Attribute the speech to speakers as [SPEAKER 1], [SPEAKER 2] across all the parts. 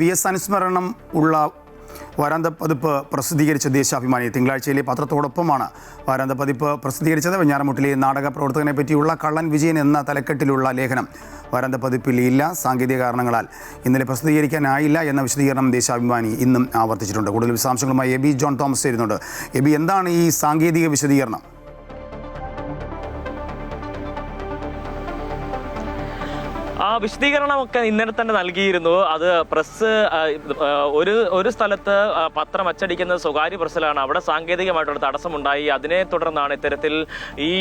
[SPEAKER 1] VS അനുസ്മരണം ഉള്ള വാരാന്ത പതിപ്പ് പ്രസിദ്ധീകരിച്ച ദേശാഭിമാനി തിങ്കളാഴ്ചയിലെ പത്രത്തോടൊപ്പമാണ് വാരാന്ത പതിപ്പ് പ്രസിദ്ധീകരിച്ചത്. വെഞ്ഞാറമൂട്ടിലെ നാടക പ്രവർത്തകനെ പറ്റിയുള്ള കള്ളൻ വിജയൻ എന്ന തലക്കെട്ടിലുള്ള ലേഖനം വാരാന്ത പതിപ്പിൽ ഇല്ല. സാങ്കേതിക കാരണങ്ങളാൽ ഇന്നലെ പ്രസിദ്ധീകരിക്കാനായില്ല എന്ന വിശദീകരണം ദേശാഭിമാനി ഇന്നും ആവർത്തിച്ചിട്ടുണ്ട്. കൂടുതൽ വിശദാംശങ്ങളുമായി എബി ജോൺ തോമസ് ചേരുന്നുണ്ട്. എബി, എന്താണ് ഈ സാങ്കേതിക വിശദീകരണം?
[SPEAKER 2] ആ വിശദീകരണമൊക്കെ ഇന്നലെ തന്നെ നൽകിയിരുന്നു. അത് പ്രസ് ഒരു സ്ഥലത്ത് പത്രം അച്ചടിക്കുന്നത് സ്വകാര്യ പ്രസ്സിലാണ്. അവിടെ സാങ്കേതികമായിട്ടുള്ള തടസ്സമുണ്ടായി. അതിനെ തുടർന്നാണ് ഇത്തരത്തിൽ ഈ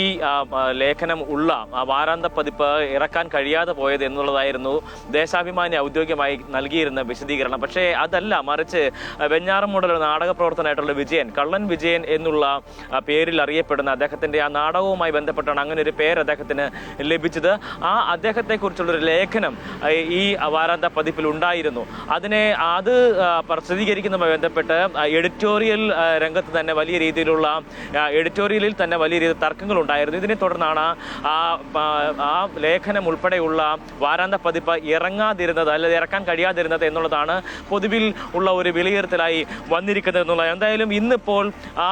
[SPEAKER 2] ലേഖനം ഉള്ള വാരാന്ത പതിപ്പ് ഇറക്കാൻ കഴിയാതെ പോയത് എന്നുള്ളതായിരുന്നു ദേശാഭിമാനി ഔദ്യോഗികമായി നൽകിയിരുന്ന വിശദീകരണം. പക്ഷേ അതല്ല, മറിച്ച് വെഞ്ഞാറമൂടിലെ നാടക പ്രവർത്തനമായിട്ടുള്ള വിജയൻ, കള്ളൻ വിജയൻ എന്നുള്ള പേരിൽ അറിയപ്പെടുന്ന അദ്ദേഹത്തിന്റെ ആ നാടകവുമായി ബന്ധപ്പെട്ടാണ് അങ്ങനെ ഒരു പേര് അദ്ദേഹത്തിന് ലഭിച്ചത്. ആ അദ്ദേഹത്തെക്കുറിച്ചുള്ളൊരു ലേഖനം ഈ വാരാന്ത പതിപ്പിൽ ഉണ്ടായിരുന്നു. അത് പ്രസിദ്ധീകരിക്കുന്നതുമായി ബന്ധപ്പെട്ട് എഡിറ്റോറിയൽ രംഗത്ത് തന്നെ വലിയ രീതിയിലുള്ള എഡിറ്റോറിയലിൽ തന്നെ വലിയ രീതിയിൽ തർക്കങ്ങൾ ഉണ്ടായിരുന്നു. ഇതിനെ തുടർന്നാണ് ആ ലേഖനം ഉൾപ്പെടെയുള്ള വാരാന്ത പതിപ്പ് ഇറങ്ങാതിരുന്നത്, അല്ലെങ്കിൽ ഇറക്കാൻ കഴിയാതിരുന്നത് എന്നുള്ളതാണ് പൊതുവിൽ ഉള്ള ഒരു വിലയിരുത്തലായി വന്നിരിക്കുന്നത് എന്നുള്ളത്. എന്തായാലും ഇന്നിപ്പോൾ ആ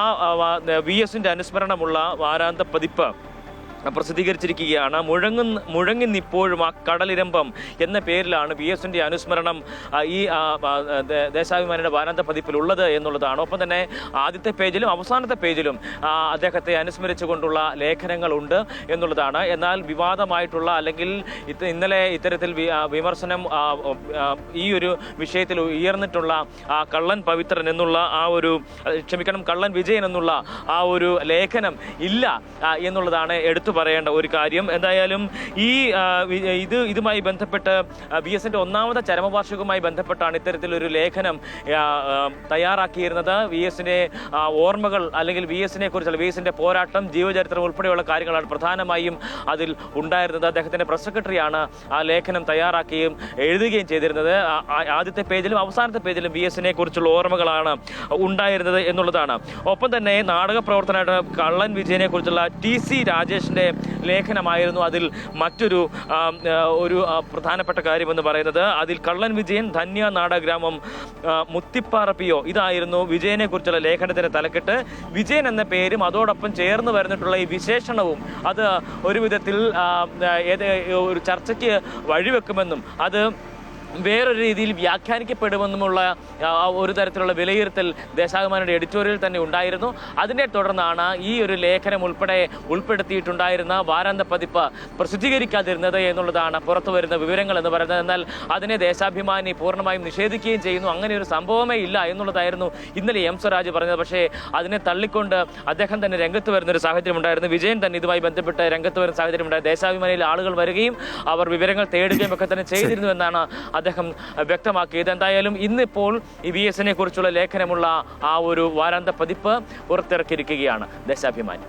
[SPEAKER 2] VS അനുസ്മരണമുള്ള വാരാന്ത പതിപ്പ് പ്രസിദ്ധീകരിച്ചിരിക്കുകയാണ്. മുഴങ്ങുന്നിപ്പോഴും ആ കടലിരമ്പം എന്ന പേരിലാണ് VS അനുസ്മരണം ഈ ദേശാഭിമാനിയുടെ വാരാന്ത പതിപ്പിലുള്ളത് എന്നുള്ളതാണ്. ഒപ്പം തന്നെ ആദ്യത്തെ പേജിലും അവസാനത്തെ പേജിലും അദ്ദേഹത്തെ അനുസ്മരിച്ചുകൊണ്ടുള്ള ലേഖനങ്ങളുണ്ട് എന്നുള്ളതാണ്. എന്നാൽ വിവാദമായിട്ടുള്ള അല്ലെങ്കിൽ ഇന്നലെ ഇത്തരത്തിൽ വിമർശനം ഈ ഒരു വിഷയത്തിൽ ഉയർന്നിട്ടുള്ള കള്ളൻ പവിത്രൻ എന്നുള്ള കള്ളൻ വിജയൻ എന്നുള്ള ആ ഒരു ലേഖനം ഇല്ല എന്നുള്ളതാണ് എടുത്തു പറയേണ്ട ഒരു കാര്യം. എന്തായാലും ഇതുമായി ബന്ധപ്പെട്ട് VS ഒന്നാമത്തെ ചരമവാർഷികവുമായി ബന്ധപ്പെട്ടാണ് ഇത്തരത്തിലൊരു ലേഖനം തയ്യാറാക്കിയിരുന്നത്. VS ഓർമ്മകൾ അല്ലെങ്കിൽ VS കുറിച്ചുള്ള പോരാട്ടം, ജീവചരിത്രം ഉൾപ്പെടെയുള്ള കാര്യങ്ങളാണ് പ്രധാനമായും അതിൽ ഉണ്ടായിരുന്നത്. അദ്ദേഹത്തിന്റെ പ്രസ് സെക്രട്ടറിയാണ് ആ ലേഖനം തയ്യാറാക്കുകയും എഴുതുകയും ചെയ്തിരുന്നത്. ആദ്യത്തെ പേജിലും അവസാനത്തെ പേജിലും VS കുറിച്ചുള്ള ഓർമ്മകളാണ് ഉണ്ടായിരുന്നത് എന്നുള്ളതാണ്. ഒപ്പം തന്നെ നാടക പ്രവർത്തനമായിട്ട് കള്ളൻ വിജയനെ കുറിച്ചുള്ള TC രാജേഷിന്റെ ലേഖനമായിരുന്നു അതിൽ മറ്റൊരു പ്രധാനപ്പെട്ട കാര്യമെന്ന് പറയുന്നത്. അതിൽ കള്ളൻ വിജയൻ, ധന്യ നാടകഗ്രാമം, മുത്തിപ്പാറ PO, ഇതായിരുന്നു വിജയനെ കുറിച്ചുള്ള ലേഖനത്തിന്റെ തലക്കെട്ട്. വിജയൻ എന്ന പേരും അതോടൊപ്പം ചേർന്ന് വരുന്നിട്ടുള്ള ഈ വിശേഷണവും അത് ഒരു വിധത്തിൽ ഒരു ചർച്ചയ്ക്ക് വഴിവെക്കുമെന്നും അത് വേറൊരു രീതിയിൽ വ്യാഖ്യാനിക്കപ്പെടുമെന്നുമുള്ള ഒരു തരത്തിലുള്ള വിലയിരുത്തൽ ദേശാഭിമാനിയുടെ എഡിറ്റോറിയൽ തന്നെ ഉണ്ടായിരുന്നു. അതിനെ തുടർന്നാണ് ഈ ഒരു ലേഖനം ഉൾപ്പെടുത്തിയിട്ടുണ്ടായിരുന്ന വാരാന്ത പതിപ്പ് പ്രസിദ്ധീകരിക്കാതിരുന്നത് എന്നുള്ളതാണ് പുറത്തു വരുന്ന വിവരങ്ങൾ എന്ന് പറയുന്നത്. എന്നാൽ അതിനെ ദേശാഭിമാനി പൂർണ്ണമായും നിഷേധിക്കുകയും ചെയ്യുന്നു. അങ്ങനെ ഒരു സംഭവമേ ഇല്ല എന്നുള്ളതായിരുന്നു ഇന്നലെ M സ്വരാജ് പറഞ്ഞത്. പക്ഷേ അതിനെ തള്ളിക്കൊണ്ട് അദ്ദേഹം തന്നെ രംഗത്ത് വരുന്നൊരു സാഹചര്യം ഉണ്ടായിരുന്നു. വിജയൻ തന്നെ ഇതുമായി ബന്ധപ്പെട്ട് രംഗത്ത് വരുന്ന സാഹചര്യം ഉണ്ടായിരുന്നു. ദേശാഭിമാനിയിൽ ആളുകൾ വരികയും അവർ വിവരങ്ങൾ തേടുകയും ഒക്കെ തന്നെ ചെയ്തിരുന്നു എന്നാണ് അദ്ദേഹം വ്യക്തമാക്കിയത്. എന്തായാലും ഇന്നിപ്പോൾ ഈ VS കുറിച്ചുള്ള ലേഖനമുള്ള ആ ഒരു വാരാന്ത പതിപ്പ് പുറത്തിറക്കിയിരിക്കുകയാണ് ദേശാഭിമാനി.